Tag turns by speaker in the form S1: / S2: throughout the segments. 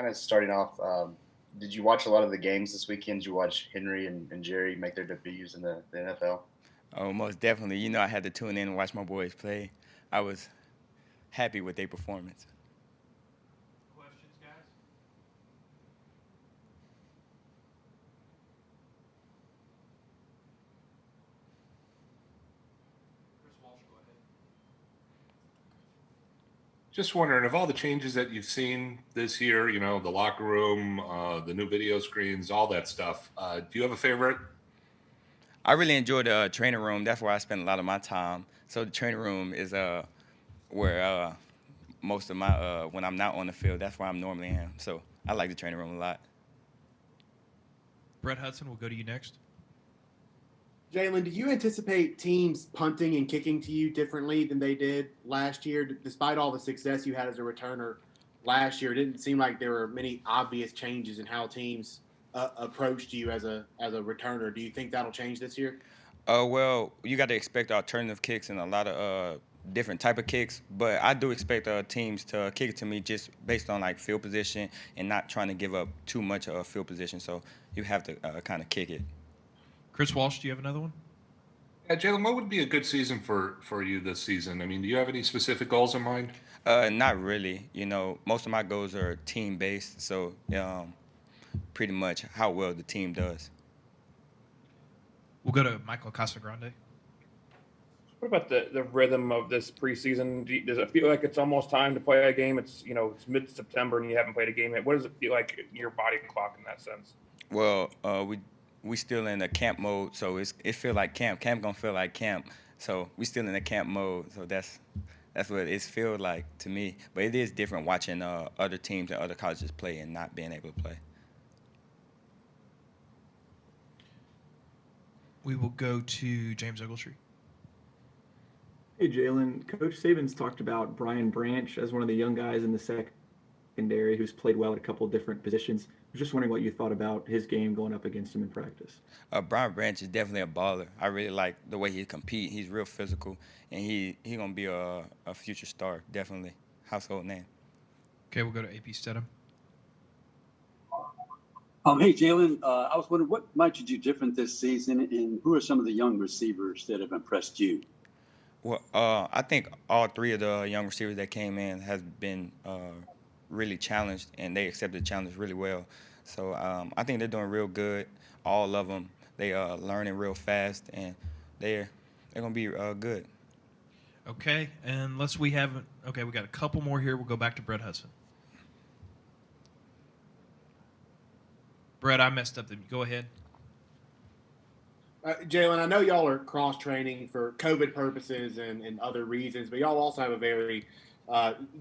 S1: kind of starting off, did you watch a lot of the games this weekend? Did you watch Henry and Jerry make their debuts in the NFL?
S2: Oh, most definitely. You know, I had to tune in and watch my boys play. I was happy with their performance.
S3: Questions, guys? Chris Walsh, go ahead.
S4: Just wondering, of all the changes that you've seen this year, the locker room, the new video screens, all that stuff, do you have a favorite?
S2: I really enjoy the training room. That's where I spend a lot of my time. So the training room is where most of my when I'm not on the field, that's where I'm normally am. So I like the training room a lot.
S3: Brett Hudson, we'll go to you next.
S5: Jaylen, do you anticipate teams punting and kicking to you differently than they did last year? Despite all the success you had as a returner last year, it didn't seem like there were many obvious changes in how teams approached you as a returner. Do you think that'll change this year?
S2: Well, you got to expect alternative kicks and a lot of different type of kicks, but I do expect teams to kick it to me just based on like field position and not trying to give up too much of field position. So you have to kind of kick it.
S3: Chris Walsh, do you have another one?
S4: Yeah, Jaylen, what would be a good season for you this season? I mean, do you have any specific goals in mind?
S2: Not really. You know, most of my goals are team based, so pretty much how well the team does.
S3: We'll go to Michael Casagrande.
S6: What about the rhythm of this preseason? Does it feel like it's almost time to play a game? It's mid-September and you haven't played a game yet. What does it feel like in your body clock in that sense?
S2: Well, we still in the camp mode, so it feel like camp. Camp gonna feel like camp. So we still in the camp mode. So that's what it feels like to me. But it is different watching other teams and other colleges play and not being able to play.
S3: We will go to James Ogletree.
S7: Hey, Jaylen. Coach Saban's talked about Brian Branch as one of the young guys in the secondary who's played well at a couple of different positions. I was just wondering what you thought about his game going up against him in practice.
S2: Brian Branch is definitely a baller. I really like the way he compete. He's real physical, and he gonna be a future star, definitely household name.
S3: Okay, we'll go to AP Stedham.
S8: Hey, Jaylen, I was wondering what might you do different this season, and who are some of the young receivers that have impressed you?
S2: Well, I think all three of the young receivers that came in has been really challenged, and they accepted the challenge really well. So I think they're doing real good. All of them, they are learning real fast, and they're gonna be good.
S3: Okay, and we got a couple more here. We'll go back to Brett Hudson. Brett, I messed up. Go ahead.
S5: Jaylen, I know y'all are cross training for COVID purposes and other reasons, but y'all also have a very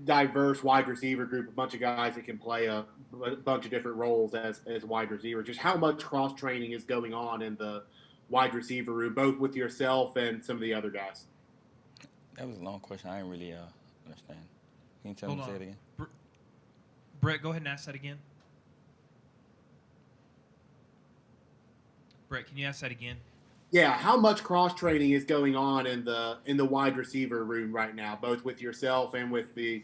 S5: diverse wide receiver group, a bunch of guys that can play a bunch of different roles as wide receivers. Just how much cross training is going on in the wide receiver room, both with yourself and some of the other guys?
S2: That was a long question. I didn't really understand. Can you tell
S3: Hold
S2: me
S3: on.
S2: say it again?
S3: Brett, go ahead and ask that again. Brett, can you ask that again?
S5: Yeah, how much cross training is going on in the wide receiver room right now, both with yourself and with the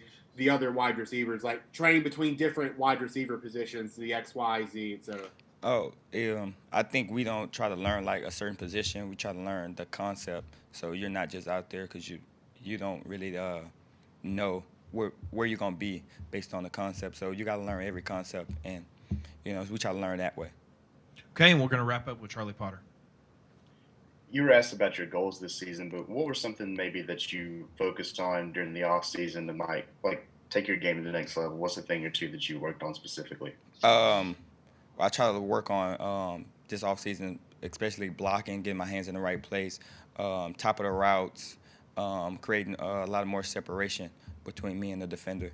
S5: other wide receivers, like training between different wide receiver positions, the X, Y, Z, etc.
S2: Oh, I think we don't try to learn like a certain position. We try to learn the concept. So you're not just out there because you don't really know where you're gonna be based on the concept. So you got to learn every concept, and we try to learn that way.
S3: Okay, and we're going to wrap up with Charlie Potter.
S1: You were asked about your goals this season, but what were something maybe that you focused on during the off season that might like take your game to the next level? What's a thing or two that you worked on specifically?
S2: I try to work on this off season, especially blocking, getting my hands in the right place, top of the routes, creating a lot of more separation between me and the defender.